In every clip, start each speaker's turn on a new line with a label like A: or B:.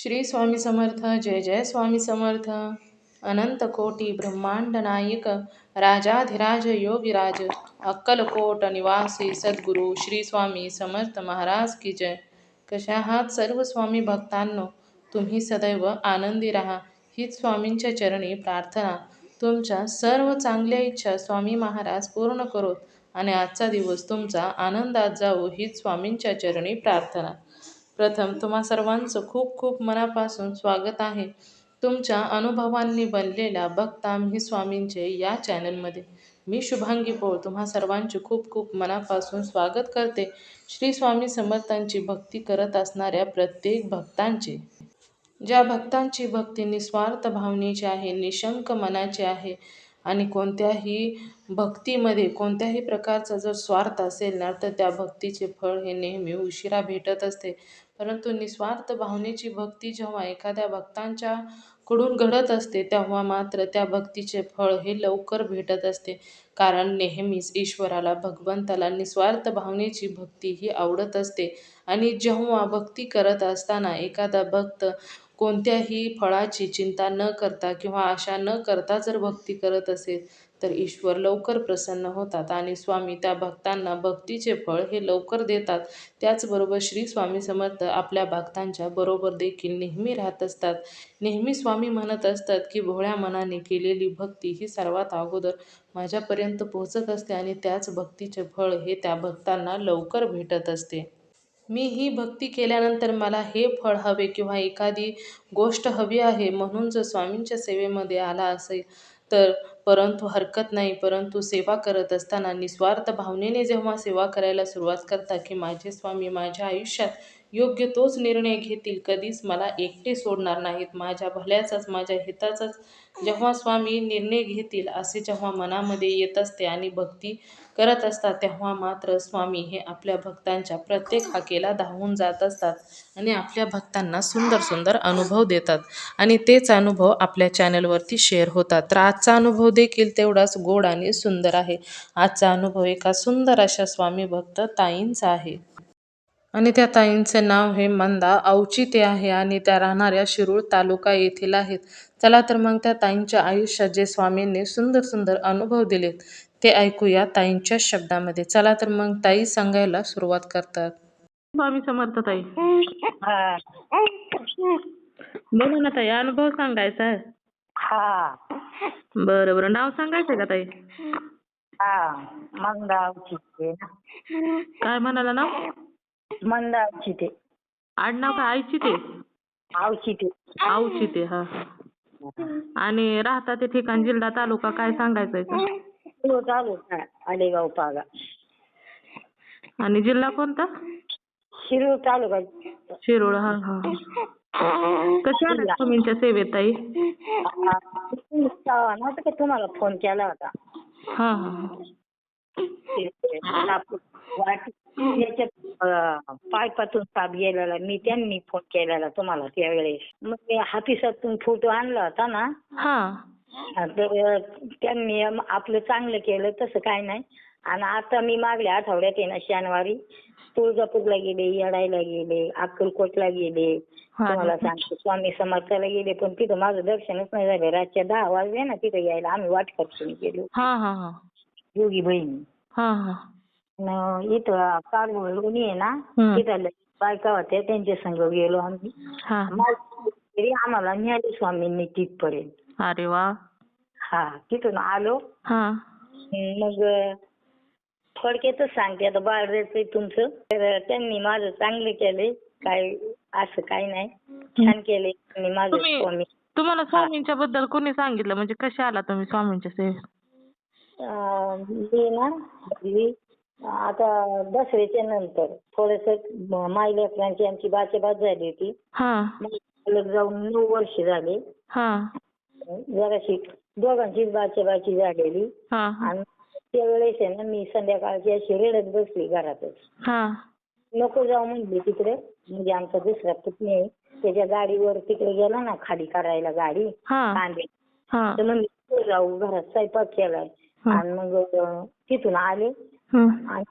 A: श्री स्वामी समर्थ. जय जय स्वामी समर्थ. अनंत कोटी ब्रह्मांड नायक राजाधिराज योगीराज अक्कलकोट निवासी सद्गुरू श्री स्वामी समर्थ महाराज की जय. कशा आहात सर्व स्वामी भक्तांनो? तुम्ही सदैव आनंदी राहा हीच स्वामींच्या चरणी प्रार्थना. तुमच्या सर्व चांगल्या इच्छा स्वामी महाराज पूर्ण करोत आणि आजचा दिवस तुमचा आनंदात जावो हीच स्वामींच्या चरणी प्रार्थना. प्रथम तुम्हा सर्वांचं खूप खूप मनापासून स्वागत आहे तुमच्या अनुभवांनी बनलेल्या भक्त आम्ही स्वामींचे या चॅनलमध्ये. मी शुभांगी पोळ तुम्हा सर्वांचे खूप खूप मनापासून स्वागत करते. श्री स्वामी समर्थांची भक्ती करत असणाऱ्या प्रत्येक भक्तांचे, ज्या भक्तांची भक्ती निस्वार्थ भावनेची आहे, निशंक मनाची आहे आणि कोणत्याही भक्तीमध्ये कोणत्याही प्रकारचा जर स्वार्थ असेल ना तर त्या भक्तीचे फळ हे नेहमी उशिरा भेटत असते. परंतु निस्वार्थ भावनेची भक्ती जेव्हा एखाद्या भक्तांच्या कडून घडत असते तेव्हा मात्र त्या भक्तीचे फळ हे लवकर भेटत असते. कारण नेहमीच ईश्वराला, भगवंताला निस्वार्थ भावनेची भक्ती ही आवडत असते. आणि जेव्हा भक्ती करत असताना एखादा भक्त कोणत्याही फळाची चिंता न करता किंवा आशा न करता जर भक्ती करत असेल तर ईश्वर लवकर प्रसन्न होतात आणि स्वामी त्या भक्तांना भक्तीचे फळ हे लवकर देतात. त्याचबरोबर श्री स्वामी समर्थ आपल्या भक्तांच्या बरोबर देखील नेहमी राहत असतात. नेहमी स्वामी म्हणत असतात की भोळ्या मनाने केलेली भक्ती ही सर्वात अगोदर माझ्यापर्यंत पोहोचत असते आणि त्याच भक्तीचे फळ हे त्या भक्तांना लवकर भेटत असते. मी ही भक्ती केल्यानंतर मला हे फळ हवे किंवा एखादी गोष्ट हवी आहे म्हणून जर स्वामींच्या सेवेमध्ये आला असेल तर परंतु हरकत नाही. परंतु सेवा करत असताना निस्वार्थ भावनेने जेव्हा सेवा करायला सुरुवात करता की माझे स्वामी माझ्या आयुष्यात योग्य तोच निर्णय घेतील, कधीच मला एकटे सोडणार नाहीत, माझ्या भल्याचाच माझ्या हिताचाच जेव्हा स्वामी निर्णय घेतील असे जेव्हा मनामध्ये येत असते आणि भक्ती करत असतात तेव्हा मात्र स्वामी हे आपल्या भक्तांच्या प्रत्येक हाकेला धावून जात असतात आणि आपल्या भक्तांना सुंदर सुंदर अनुभव देतात आणि तेच अनुभव आपल्या चॅनलवरती शेअर होतात. तर आजचा अनुभव देखील तेवढाच गोड आणि सुंदर आहे. आजचा अनुभव एका सुंदर अशा स्वामी भक्त ताईंचा आहे आणि त्या ताईंचे नाव हे मंदा औचित्य आहे आणि त्या राहणाऱ्या शिरूळ तालुका येथील आहेत. चला तर मग त्या ताईंच्या आयुष्यात जे स्वामींनी सुंदर सुंदर अनुभव दिलेत ते ऐकूया ताईंच्या शब्दामध्ये. चला तर मग ताई सांगायला सुरुवात करतात. स्वामी समर्थ ताई.
B: हा
A: बोला ना ताई, अनुभव सांगायचा आहे.
B: हा
A: बरं बरं, नाव सांगायचंय का ताई?
B: हा मंदावची ते ना.
A: काय म्हणाला नाव?
B: मंदावची ते
A: आडनाव काय? आईची ते?
B: आवची ते
A: आवची ते. हा. आणि राहता ते ठिकाण, जिल्हा, तालुका काय सांगायचंय का?
B: चालू आलेगाव पागा.
A: आणि जिल्हा कोणता?
B: शिरूर तालुका.
A: शिरोळ. हा हा. कशा आल्या स्वामींच्या सेवेत ताई?
B: नव्हतं का तुम्हाला फोन केला होता?
A: हा हा.
B: पायपातून साप गेलेला, मी त्यांनी फोन केलेला तुम्हाला त्यावेळेस. मग ते हापिसातून फोटो आणला होता ना.
A: हा.
B: तर त्यांनी आपलं चांगलं केलं, तसं काय नाही. आणि आता मी मागल्या आठवड्यात आहे ना शनिवारी तुळजापूरला गेले, येडायला गेले, अक्कलकोटला गेले, तुम्हाला सांगते स्वामी समर्थाला गेले, पण तिथं माझं दर्शनच नाही झालं. रातच्या 10 वाजले ना तिथं यायला. आम्ही वाटकरसून गेलो दोघी बहिणी. इथं कालवळून आहे ना तिथं बायका होत्या, त्यांच्या संग गेलो आम्ही. तरी आम्हाला न्यायला स्वामींनी तिथपर्यंत.
A: अरे वा.
B: हा, तिथून आलो. मग थोडक्यातच सांगते आता, बाळाचं तुमचं. तर त्यांनी माझं चांगलं केलंय, काय असं काही नाही, छान केलंय त्यांनी माझं स्वामी.
A: तुम्हाला स्वामींच्या बद्दल कोणी सांगितलं, म्हणजे कसे आला तुम्ही स्वामींच्या सेवेत?
B: मी ना आता दसऱ्याच्या नंतर थोडस मायलेकरांची आमची बाचेबाच झाली होती. जाऊन 9 वर्ष झाले. जराशी दोघांचीच बाचेबाची झालेली. आणि त्यावेळेस आहे ना मी संध्याकाळची अशी रडत बसली घरातच. नको जाऊ म्हणली तिकडे, म्हणजे आमचा दुसरा पुतणी आहे त्याच्या गाडीवर तिकडे गेला ना खाली करायला गाडी कांदे, तर म्हणली जाऊ, घरात स्वयंपाक केलाय. आणि मग तिथून आले आणि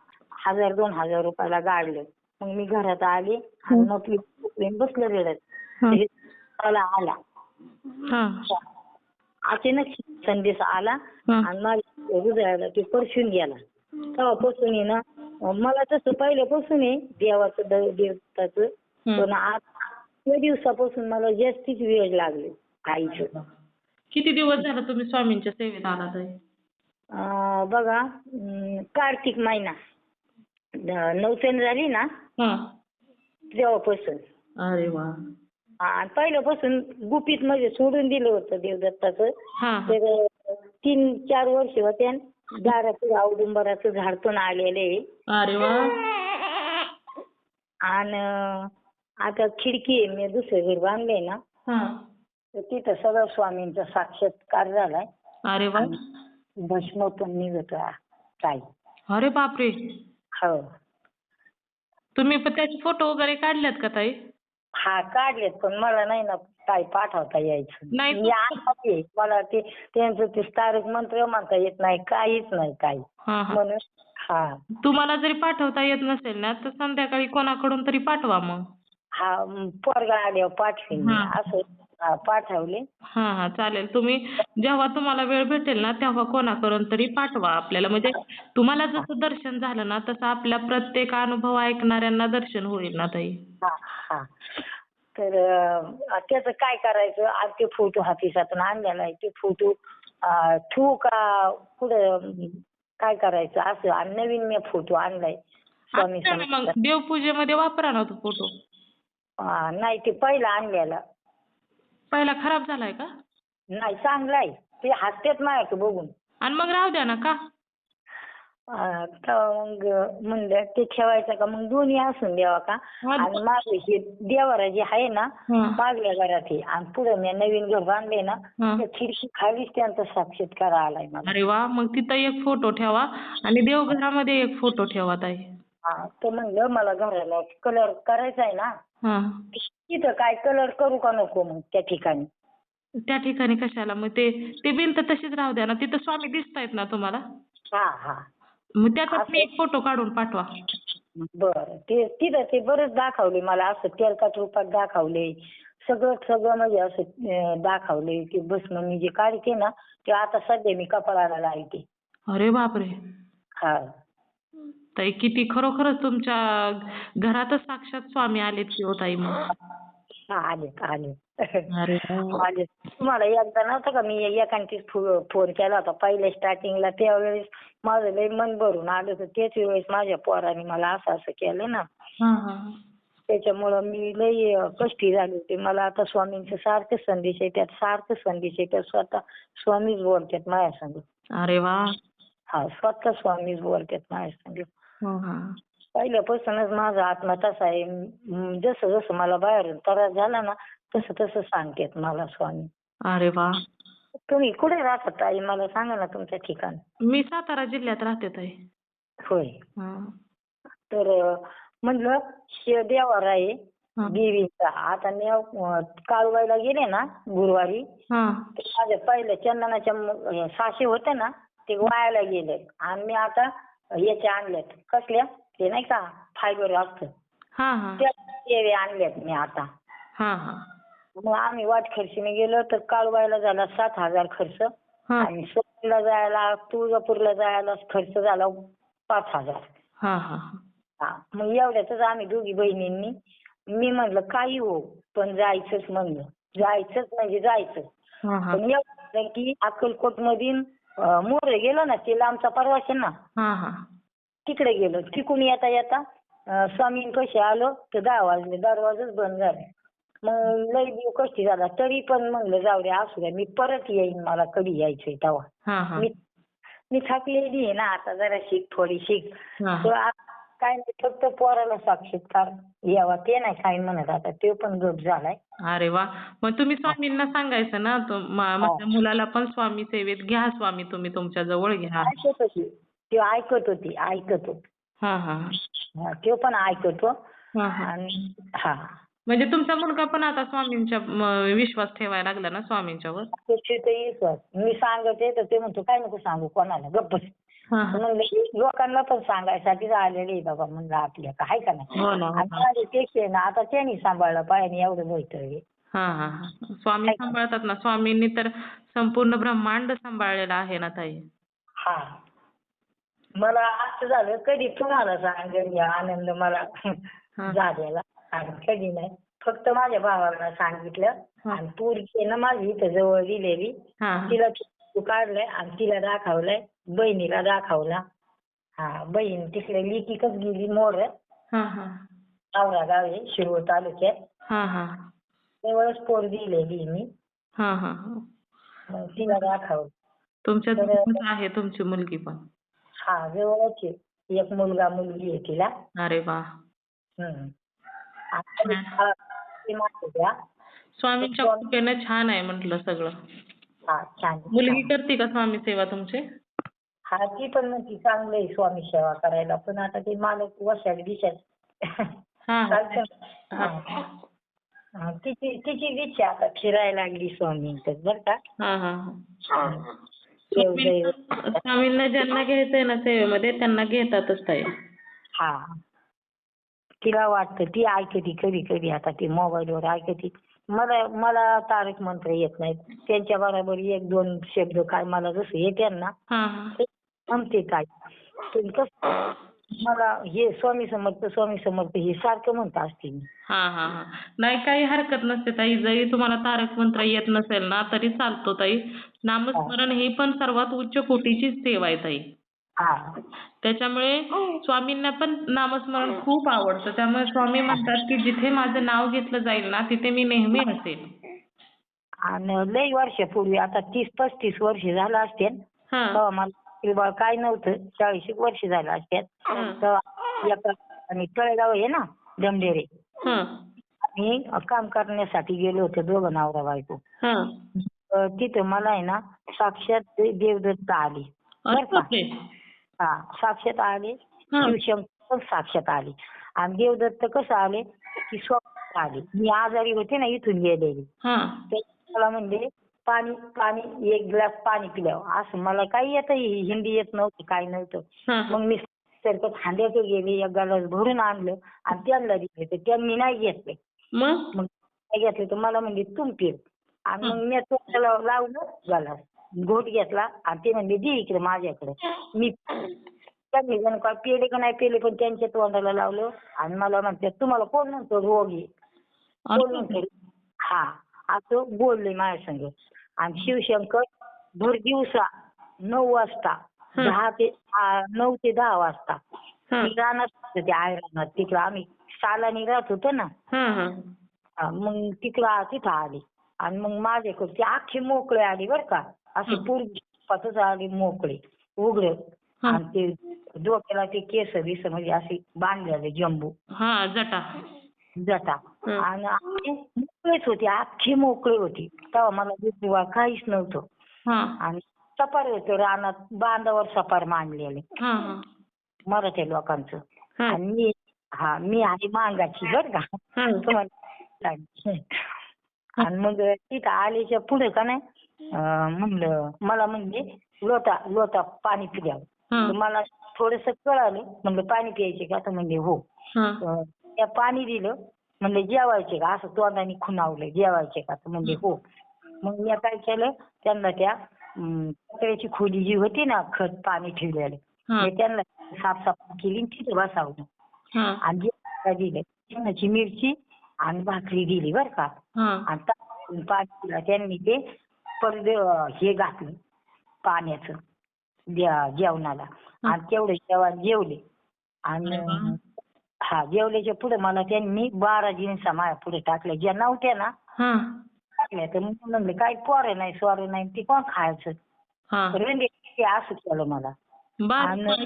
B: 1000-2000 रुपयाला गाडलं. मग मी घरात आले आणि मग बसलं रडत. मला आला.
A: हा
B: अचानक संदेश आला आणि माझ्या हृदयाला ते स्पर्शून गेला. तेव्हापासून आहे ना मला तसं पहिल्यापासून आहे देवाचं देवताचं, पण आज त्या दिवसापासून मला जास्तीच वेळ लागली आईचं.
A: किती दिवस झालं तुम्ही स्वामींच्या सेवेत आलात आहे?
B: बघा कार्तिक महिना 9 झाली ना तेव्हापासून.
A: अरे वा.
B: आणि पहिल्यापासून गुपित मध्ये सोडून दिलं होतं देवदत्ताचं. तर 3-4 वर्ष होते. दाराचं औदुंबराचं झाड पण आलेले.
A: अरे वा.
B: आणि आता खिडकी आहे, मी दुसरे घर बांधले ना तर तिथं सगळं स्वामींचा साक्षात्कार झालाय.
A: अरे वा.
B: भस्म पण निघत काय.
A: अरे बापरे.
B: हो.
A: तुम्ही पण त्याचे फोटो वगैरे काढलेत का ताई?
B: हा काढलेत, पण मला नाही ना काही पाठवता यायचं.
A: नाही.
B: मी आणते, मला ते त्यांचं ते तारक मंत्र म्हणता येत नाही, काहीच नाही काही. म्हणून
A: तुम्हाला जरी पाठवता येत नसेल ना तर संध्याकाळी कोणाकडून तरी पाठवा मग.
B: पोरगा आल्यावर पाठवेन मी. असं पाठवले.
A: चालेल. तुम्ही जेव्हा तुम्हाला वेळ भेटेल ना तेव्हा कोणाकडून तरी पाठवा आपल्याला, म्हणजे तुम्हाला जसं दर्शन झालं ना तसं आपल्या प्रत्येक अनुभव ऐकणाऱ्यांना दर्शन होईल ना ताई.
B: तर त्याचं काय करायचं? आज ते फोटो हातीसातून आणलेला आहे, ते फोटो ठेवू का पुढं काय करायचं असं? आणि नवीन मी फोटो आणलाय स्वामी
A: मग देवपूजेमध्ये वापरा ना तो फोटो.
B: नाही, ते पहिला आणलेला.
A: पहिला खराब झालाय का?
B: नाही, चांगला आहे. ते हसतेत माझ्याकडे बघून.
A: आणि मग राहू द्या ना का?
B: मग म्हणलं ते ठेवायचं का? मग दोन्ही असून द्यावा का? आणि मागे हे देवारा जे आहे ना मागल्या घरात आहे, आणि पुढे मी नवीन घर बांधले ना त्या खिडकी खालीच त्यांचा साक्षात्कार आलाय मला.
A: अरे वा. मग तिथं एक फोटो ठेवा आणि देवघरामध्ये एक फोटो ठेवा ताई.
B: तर म्हणलं मला घराला कलर करायचा आहे ना, तिथं काय कलर करू का नको मग त्या ठिकाणी?
A: त्या ठिकाणी कशाला? मग ते भिंत तशीच राहू द्या ना, तिथं स्वामी दिसतायत ना तुम्हाला. मग त्याचा एक फोटो काढून पाठवा.
B: बरं. ते तिथं ते बरंच दाखवले मला, असं तेलकट रूपात दाखवले, सगळं म्हणजे असं दाखवले. ते भस्म मी जे काढते ना ते आता सध्या मी कपाळाला लावते.
A: अरे बापरे. ताई किती खरोखरच तुमच्या घरातच साक्षात स्वामी आलेत की हो ताई मग.
B: आले. तुम्हाला एकदा नव्हतं का मी एकांतीच फोन केला होता पहिल्या स्टार्टिंगला, त्यावेळेस माझं लय मन भरून आलं होतं. त्याच वेळेस माझ्या पोराने मला असं केलं ना, त्याच्यामुळं मी लय कष्टी झाले होते. मला आता स्वामींचे सारखे संदेश येतात, सारखे संदेश येतात. स्वतः स्वामीच बोलतात माझ्या संग.
A: अरे वा.
B: स्वतः स्वामीच बोलतात माझ्या संग. पहिल्यापासूनच माझा आत्मा तसा आहे. जसं जसं मला बाहेरून त्रास झाला ना तसं तसं सांगतात मला स्वामी.
A: अरे वा.
B: तुम्ही कुठे राहता ताई? मला सांगा ना तुमचं ठिकाण.
A: मी सातारा जिल्ह्यात राहते ताई.
B: होय. तर म्हणलं देवारा आहे देवीचा. आता मी काळवायला गेले ना गुरुवारी, माझ्या पहिल्या चंदनाच्या साशी होत्या ना ते वायाला गेले, आणि मी आता याच्या आणल्यात. कसल्या? ते नाही का फायबर असतं त्या देवी आणल्यात मी आता. मग आम्ही वाटखर्शीने गेलो तर काळवायला झाला 7,000 खर्च, आणि सोलापूरला जायला तुळजापूरला जायला खर्च झाला 5,000. मग एवढ्यातच आम्ही दोघी बहिणींनी, मी म्हणलं काही हो पण जायचंच, म्हणलं जायचंच म्हणजे जायचं. पण एवढं की अक्कलकोट मधून मोरे गेलो ना, ते लांबचा प्रवास आहे ना, तिकडे गेलो. तिकडून येता येता स्वामींपाशी आलो तर 10 वाजले, दरवाजाच बंद झाले. मग लई जीव कष्टी झाला, तरी पण म्हणलं जाऊ दे असू द्या, मी परत येईन, मला कधी यायचंय तेव्हा. मी थकलेली आहे ना आता, जरा थोडी शिक. काय नाही, फक्त पोराला साक्षात्कार यावा ते नाही काय म्हणत, आता ते पण गप झालाय.
A: अरे वा. मग तुम्ही स्वामींना सांगायचं ना, माझ्या मुलाला पण स्वामी सेवेत घ्या, स्वामी तुम्ही तुमच्या जवळ घ्या.
B: ते ऐकत होती. तो पण ऐकतो.
A: म्हणजे तुमचा मुलगा पण आता स्वामींच्या विश्वास ठेवायला लागला ना स्वामींच्यावर.
B: मी सांगते तर ते म्हणतो काय नको सांगू कोणाला, गप्प. लोकांना पण सांगायसाठी आलेले बाबा म्हणलं आपल्या काय का नाही. ते ना आता त्यांनी सांभाळलं पाहिजे एवढं होतं.
A: हा हा हा. स्वामी सांभाळतात ना. स्वामींनी तर संपूर्ण ब्रह्मांड सांभाळलेलं आहे ना ताई.
B: हा. मला असं झालं कधी तुम्हाला सांगेल या आनंद मला झालेला आणि कधी नाही. फक्त माझ्या भावाला सांगितलं आणि पोरीने माझी इथं जवळ दिलेली तिला तू काढलंय आणि तिला दाखवलंय, बहिणीला दाखवला. हा, बहीण तिकडे लिकीकच गेली मोर. आवरा गाव आहे शिरूर तालुक्यात. जवळच पोर दिलेली मी. मग तिला दाखवलं.
A: तुमच्या जवळच आहे तुमची मुलगी पण.
B: हा, जवळच आहे. एक मुलगा मुलगी आहे तिला.
A: अरे वा. स्वामींच्या कृपेने छान आहे म्हटलं सगळं.
B: हा, छान.
A: मुलगी करते का स्वामी सेवा तुमचे?
B: हा, ती पण म्हणते चांगलं आहे स्वामी सेवा करायला, पण आता ते मालक वर्षात दिशात तिची इच्छा आता फिरायला लागली स्वामींकडे बरं का. स्वामींना ज्यांना घ्यायचंय ना सेवेमध्ये त्यांना घेतातच ताई. हा, तिला वाटतं ती ऐकते कधी कधी. आता ती मोबाईलवर ऐकते. मला तारक मंत्र येत नाहीत. त्यांच्या बरोबर एक दोन शब्द काय मला जसं येते ना ते म्हणते काय. मला हे स्वामी समर्थ हे सारखं म्हणत असते मी.
A: नाही, काही हरकत नसते ताई. जरी तुम्हाला तारक मंत्र येत नसेल ना तरी चालतो ताई. नामस्मरण ही पण सर्वात उच्च कोटीची सेवा आहे ताई. त्याच्यामुळे स्वामींना पण नामस्मरण खूप आवडतं. त्यामुळे स्वामी म्हणतात की जिथे माझं नाव घेतलं जाईल ना तिथे मी नेहमी असेल.
B: आणि लई वर्षापूर्वी आता 30-35 वर्ष झालं असतील तेव्हा मला काय नव्हतं. 40 वर्ष झालं असतात तेव्हा आणि तळेगाव आहे ना दमडेरे, मी काम करण्यासाठी गेलो होतो दोघं नवरा बायको. तिथं मला आहे ना साक्षात देवदत्त आली. हा, साक्षात आले. शिवशंकर पण साक्षात आले. आणि देवदत्त कसं आले की स्वतः आले. मी आजारी होते ना इथून गेलेली. मला म्हणले पाणी एक ग्लास पाणी पिल्यावर. असं मला काही येतं हिंदी येत नव्हतं काही नव्हतं. मग मी खांद्याचे गेले, एक ग्लास भरून आणलं आणि त्यांना दिले. तर त्यांनी नाही घेतले. मग नाही घेतले तर मला म्हणले तुम पिर. आणि मग मी तोंडाला लावलं ग्लास, घोट घेतला आणि ते म्हणले दे इकडे माझ्याकडे. मी त्यांनी जण काय पेले का नाही पेले पण त्यांच्या तोंडाला लावलं आणि मला म्हणतात तुम्हाला कोण म्हणतो रोगी कोण म्हणतो. हा, असं बोलले माझ्या संग. आणि शिवशंकर भर दिवसा 9 वाजता 9 ते 10 वाजता मी राहणार ते आयरानात. तिकडं आम्ही सालानी राहत होतो ना. मग तिथं आली आणि मग माझ्याकडे ते अख्खे मोकळे आले बरं का. असे पूर्वी आले मोकळे उघडे. आणि ते डोक्याला ते केस बिस म्हणजे असे बांधलेले जम्बू जटा. आणि मोकळेच होते, अख्खे मोकळे होते. तेव्हा मला काहीच नव्हतं. आणि सपार होतं रानात बांधावर सपार मांडलेले मराठी लोकांचं. आणि मी आहे मांगाची बरं का. आणि मग तिथं आल्याच्या पुढे का नाही म्हणलं मला म्हणजे लोटा पाणी पिल्यावर. मला थोडंसं कळालं. म्हणलं पाणी प्यायचे का तर म्हणजे हो. त्या पाणी दिलं. म्हणले जेवायचे का असं तोंडाने खुणावलं जेवायचे का तर म्हणजे हो. मग मी काय केलं त्यांना त्या कचऱ्याची खोली जी होती ना खत पाणी ठेवलेलं त्यांना साफसफाई केली तिथे बसावलं. आणि जेवायला दिलं शेंगाची मिरची आणि भाकरी दिली बरं का. आणि पाणी दिलं त्यांनी ते पडदे हे घातलं पाण्याचं जेवणाला. आणि तेवढे जेवले. आणि जेवल्याच्या पुढे मला त्यांनी 12 जिन्सा माझ्या पुढे टाकल्या ज्या नव्हत्या ना टाकल्या. तर म्हणलं काही पोरं नाही स्वारं नाही ते कोण खायचं. रेंडे असं केलं मला.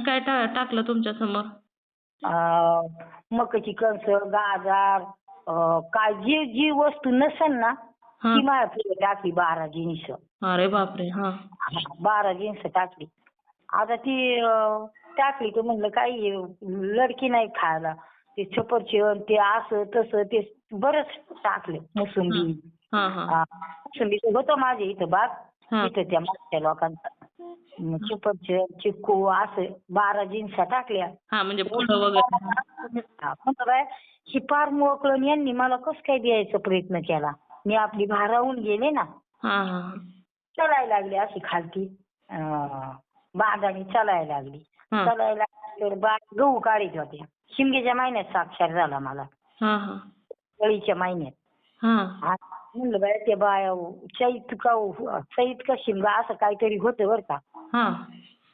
A: काय टाकलं तुमच्या समोर?
B: मकाची कणस गाजर काय जी वस्तू नसेल ना ती माझ्या पुढे टाकली 12 जिन्स.
A: अरे बापरे.
B: 12 जिन्स टाकली. आता ती टाकली तर म्हणलं काही लडकी नाही खायला. ते सफरचंद ते असं तसं ते बरंच टाकलं. मोसंबी होतं माझ्या इथं बाग इथं त्या मागच्या लोकांचा. सफरचंद चिक्कू असं 12 जिन्सा टाकल्या.
A: म्हणजे फळं वगैरे.
B: ही फार मोकळं यांनी मला कसं काय द्यायचा प्रयत्न केला. मी आपली भारावून गेले ना,
A: हा हा
B: चालायला लागली अशी खालती बांधाने चालायला लागली.
A: हा
B: चालायला तर गहू काढीत होत्या. शिमग्याच्या महिन्यात साक्षर झाला मला,
A: हा हा
B: कळीच्या महिन्यात.
A: हा
B: आणि म्हणलं बाय ते बाया चैत का शिमगा असं काहीतरी होतं बरं का.
A: हा.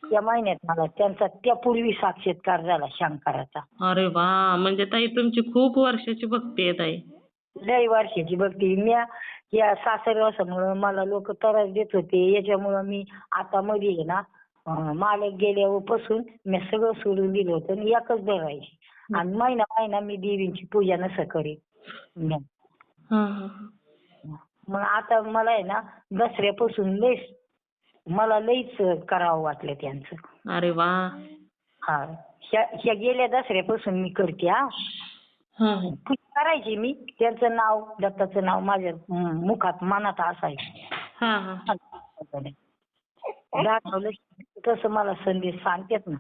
B: त्या महिन्यात मला त्यांचा त्यापूर्वी साक्षात्कार झाला शंकराचा.
A: अरे वा, म्हणजे ताई तुमची खूप वर्षाची भक्ती आहे ताई.
B: लय वर्षाची भक्ती. या सासरवासामुळं मला लोक त्रास देत होते, याच्यामुळं मी आता मध्ये आहे ना मालक गेल्यापासून मी सगळं सोडून दिलं होतं आणि एकच धरायची. आणि महिना महिना मी देवींची पूजा नसं करी.
A: हा हा
B: मग आता मला आहे ना दसऱ्यापासून मला लईच करावं वाटलं त्यांचं.
A: अरे वा.
B: हा, ह्या गेल्या दसऱ्यापासून मी करते. पूजा करायची मी, त्यांचं नाव दत्ताचं नाव माझ्या मुखात मनात असायचं. दाखवलं तसं मला संदेश सांगतात ना.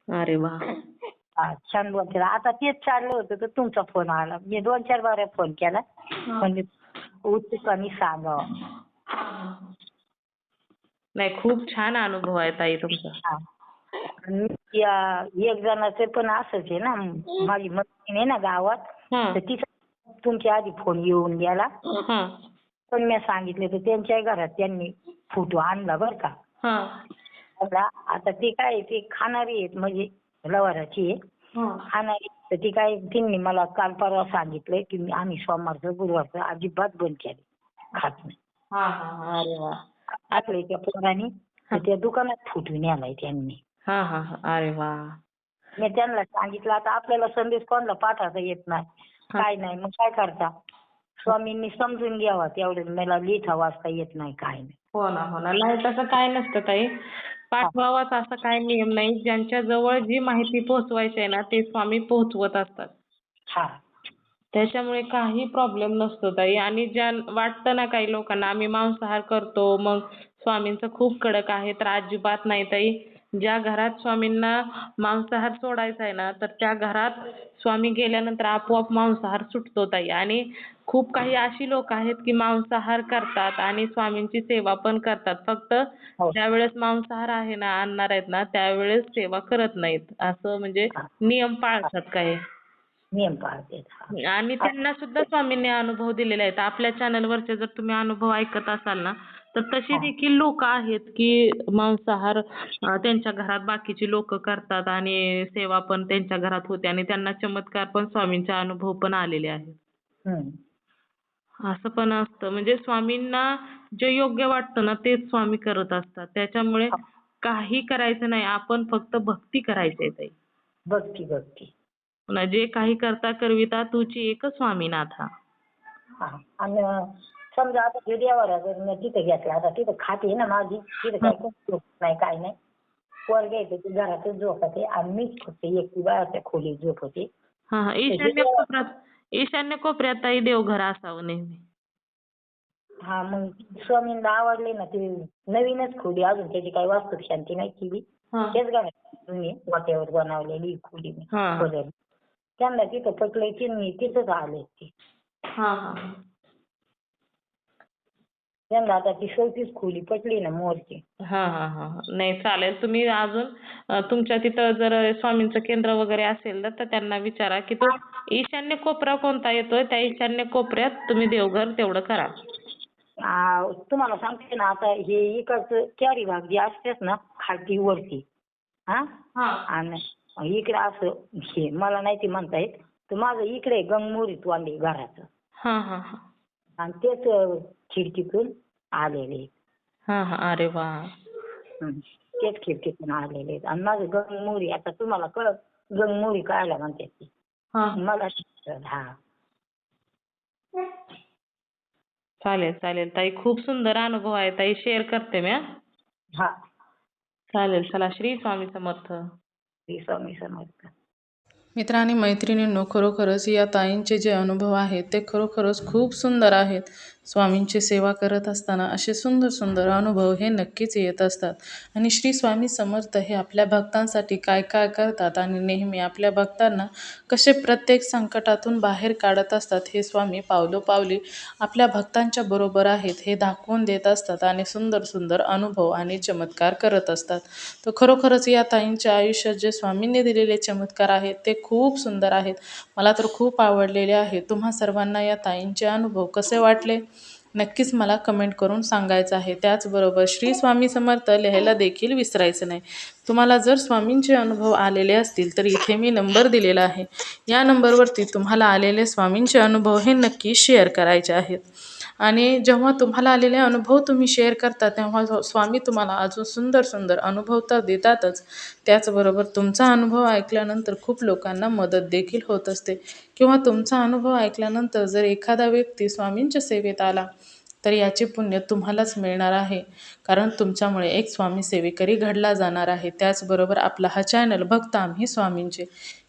A: अरे वा.
B: छान बोलते. आता तेच चाललं होतं तर तुमचा फोन आला. मी 2-4 बाऱ्या फोन केला म्हणजे उत्सुकाने सांगावा.
A: नाही, खूप छान अनुभव आहे ताई तुमचा.
B: एक जणाचे पण असंच आहे ना, माझी मैत्रीण आहे ना गावात, तर तिचा तुमच्या आधी फोन येऊन गेला. पण मी सांगितलं तर त्यांच्या घरात त्यांनी फोटो आणला बरं का. आता ते काय ते खाणारी आहेत, म्हणजे लवाराची आहे खाणारी. तर ती काय त्यांनी मला काल परवा सांगितलंय की आम्ही सोमवारचं गुरुवारचं अजिबात बंद केले, खात नाही.
A: अरे वा.
B: आपल्या त्या पोरांनी त्या दुकानात फुटून आलाय त्यांनी.
A: अरे वा.
B: मी त्यांना सांगितलं आता आपल्याला संदेश कोणाला पाठवता येत नाही, काय नाही, मग काय करता. स्वामींनी समजून घ्यावा तेवढं, मला लिहिता वाचता येत नाही, काय नाही.
A: हो ना हो ना. नाही तसं काय नसतं ताई, पाठवावाच असं काय नियम नाही. ज्यांच्या जवळ जी माहिती पोहोचवायची आहे ना ते स्वामी पोहोचवत असतात. त्याच्यामुळे काही प्रॉब्लेम नसतो ताई. आणि ज्या वाटतं ना काही लोकांना आम्ही मांसाहार करतो मग स्वामींचं खूप कडक आहे, तर अजिबात नाही ताई. ज्या घरात स्वामींना मांसाहार सोडायचा आहे ना, तर त्या घरात स्वामी गेल्यानंतर आपोआप मांसाहार सुटतो ताई. आणि खूप काही अशी लोक आहेत की मांसाहार करतात आणि स्वामींची सेवा पण करतात, फक्त ज्यावेळेस मांसाहार आहे ना आणणार आहेत ना त्यावेळेस सेवा करत नाहीत, असं म्हणजे नियम पाळतात काही.
B: नियम पाळते.
A: आणि त्यांना सुद्धा स्वामींनी अनुभव दिलेले आहेत. आपल्या चॅनलवरचे जर तुम्ही अनुभव ऐकत असाल ना, तर तशी देखील लोक आहेत की मांसाहार त्यांच्या घरात बाकीची लोक करतात आणि सेवा पण त्यांच्या घरात होते आणि त्यांना चमत्कार पण स्वामींचे अनुभव पण आलेले आहेत. असं पण असतं. म्हणजे स्वामींना जे योग्य वाटतं ना तेच स्वामी करत असतात. त्याच्यामुळे काही करायचं नाही, आपण फक्त भक्ती करायची आहे ताई.
B: भक्ती.
A: जे काही करता करविता तुझी एक स्वामीनाथा.
B: आणि समजा आता देवाला जर मी तिथे घेतला, आता तिथं खाते ना माझी, तिथे काही झोप नाही, काय नाही. वर घ्यायचं ती घरातच झोपते आणि मीच फक्त एकटी बाहेरच्या खोलीत झोपते.
A: ईशान्य कोपऱ्यात ताई देवघर असावं नेहमी.
B: मग स्वामींना आवडले ना, ते नवीनच खोली, अजून त्याची काही वास्तुशांती नाही केली. तेच घरात वाट्यावर बनवलेली खोली मी बदलली. त्यांना तिथं पटलंय त्यांनी तिथंच आले ते. त्यांना आता ती 34 खोली पटली ना मोरची.
A: नाही चालेल. तुम्ही अजून तुमच्या तिथं जर स्वामींचं केंद्र वगैरे असेल तर त्यांना विचारा की तो ईशान्य कोपरा कोणता येतोय, त्या ईशान्य कोपऱ्यात तुम्ही देवघर तेवढं करा.
B: तुम्हाला सांगते ना, आता हे इकडचं चारी भाग जे असतात ना खालती वरती, आणि इकडे असं हे मला नाही ते म्हणता येत, तर माझं इकडे गंगमोरीत वांडे घराचं. आणि तेच खिडकीतून आलेले.
A: अरे वा.
B: तेच खिडकीतून आलेले आहेत. आणि माझं गंगमोरी, आता तुम्हाला कळत गंगमोरी कायला म्हणतात ती, मला
A: चालेल ताई. खूप सुंदर अनुभव आहे ताई, शेअर करते मी. चालेल. चला, श्री स्वामी समर्थ.
B: श्री स्वामी समर्थ.
A: मित्र आणि मैत्रिणींनो, खरोखरच या ताईंचे जे अनुभव आहेत ते खरोखरच खूप सुंदर आहेत. स्वामींची सेवा करत असताना असे सुंदर सुंदर अनुभव हे नक्कीच येत असतात. आणि श्री स्वामी समर्थ हे आपल्या भक्तांसाठी काय काय करतात आणि नेहमी आपल्या भक्तांना कसे प्रत्येक संकटातून बाहेर काढत असतात हे स्वामी पावलोपावली आपल्या भक्तांच्या बरोबर आहेत हे दाखवून देत असतात आणि सुंदर सुंदर अनुभव आणि चमत्कार करत असतात. तर खरोखरच या ताईंच्या आयुष्यात जे स्वामींनी दिलेले चमत्कार आहेत ते खूप सुंदर आहेत. मला तर खूप आवडलेले आहे. तुम्हा सर्वांना या ताईंचे अनुभव कसे वाटले नक्कीच मला कमेंट करून सांगायचं आहे. त्याचबरोबर श्री स्वामी समर्थ लिहायला देखील विसरायचं नाही. तुम्हाला जर स्वामींचे अनुभव आलेले असतील तर इथे मी नंबर दिलेला आहे. या नंबरवरती तुम्हाला आलेले स्वामींचे अनुभव हे नक्की शेअर करायचे आहेत. आणि जेव्हा तुम्हाला आलेले अनुभव तुम्ही शेअर करता तेव्हा स्वामी तुम्हाला अजून सुंदर सुंदर अनुभव तर देतातच, त्याचबरोबर तुमचा अनुभव ऐकल्यानंतर खूप लोकांना मदत देखील होत असते. किंवा तुमचा अनुभव ऐकल्यानंतर जर एखादा व्यक्ती स्वामींच्या सेवेत आला तर याचे पुण्य तुम्हालाच मिळणार आहे, कारण तुमच्यामुळे एक स्वामी सेवेकरी घडला जाणार आहे. त्याचबरोबर आपला हा चॅनल भक्त आम्ही स्वामींचे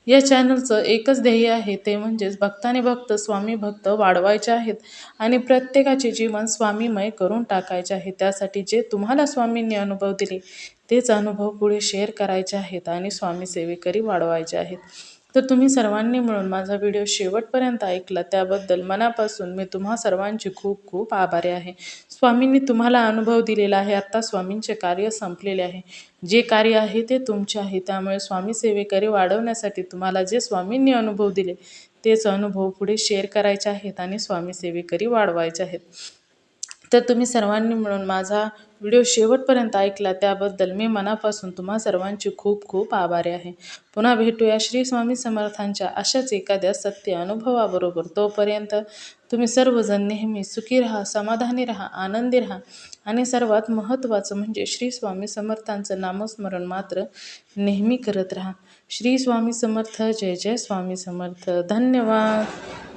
A: या चॅनलचं एकच ध्येय आहे, ते म्हणजेच भक्ताने भक्त स्वामी भक्त वाढवायचे आहेत आणि प्रत्येकाचे जीवन स्वामीमय करून टाकायचे आहे. त्यासाठी जे तुम्हाला स्वामींनी अनुभव दिले तेच अनुभव पुढे शेअर करायचे आहेत आणि स्वामी सेवेकरी वाढवायचे आहेत. तर तुम्ही सर्वांनी मिळून माझा व्हिडिओ शेवटपर्यंत ऐकला त्याबद्दल मनापासून मी तुम्हा सर्वांची खूप खूप आभारी आहे. स्वामींनी तुम्हाला अनुभव दिलेला आहे. आत्ता स्वामींचे कार्य संपलेले आहे. जे कार्य आहे ते तुमचे आहे. त्यामुळे स्वामी सेवेकरी वाढवण्यासाठी तुम्हाला जे स्वामींनी अनुभव दिले तेच अनुभव पुढे शेअर करायचे आहेत आणि स्वामी सेवेकरी वाढवायचे आहेत. तर तुम्ही सर्वांनी मिळून माझा व्हिडिओ शेवटपर्यंत ऐकला त्याबद्दल मी मनापासून तुम्हा सर्वांची खूप खूप आभारी आहे. पुन्हा भेटूया श्री स्वामी समर्थांच्या अशाच एखाद्या सत्य अनुभवाबरोबर. तोपर्यंत तुम्ही सर्वजण नेहमी सुखी राहा, समाधानी राहा, आनंदी राहा आणि सर्वात महत्त्वाचं म्हणजे श्री स्वामी समर्थांचं नामस्मरण मात्र नेहमी करत राहा. श्री स्वामी समर्थ. जय जय स्वामी समर्थ. धन्यवाद.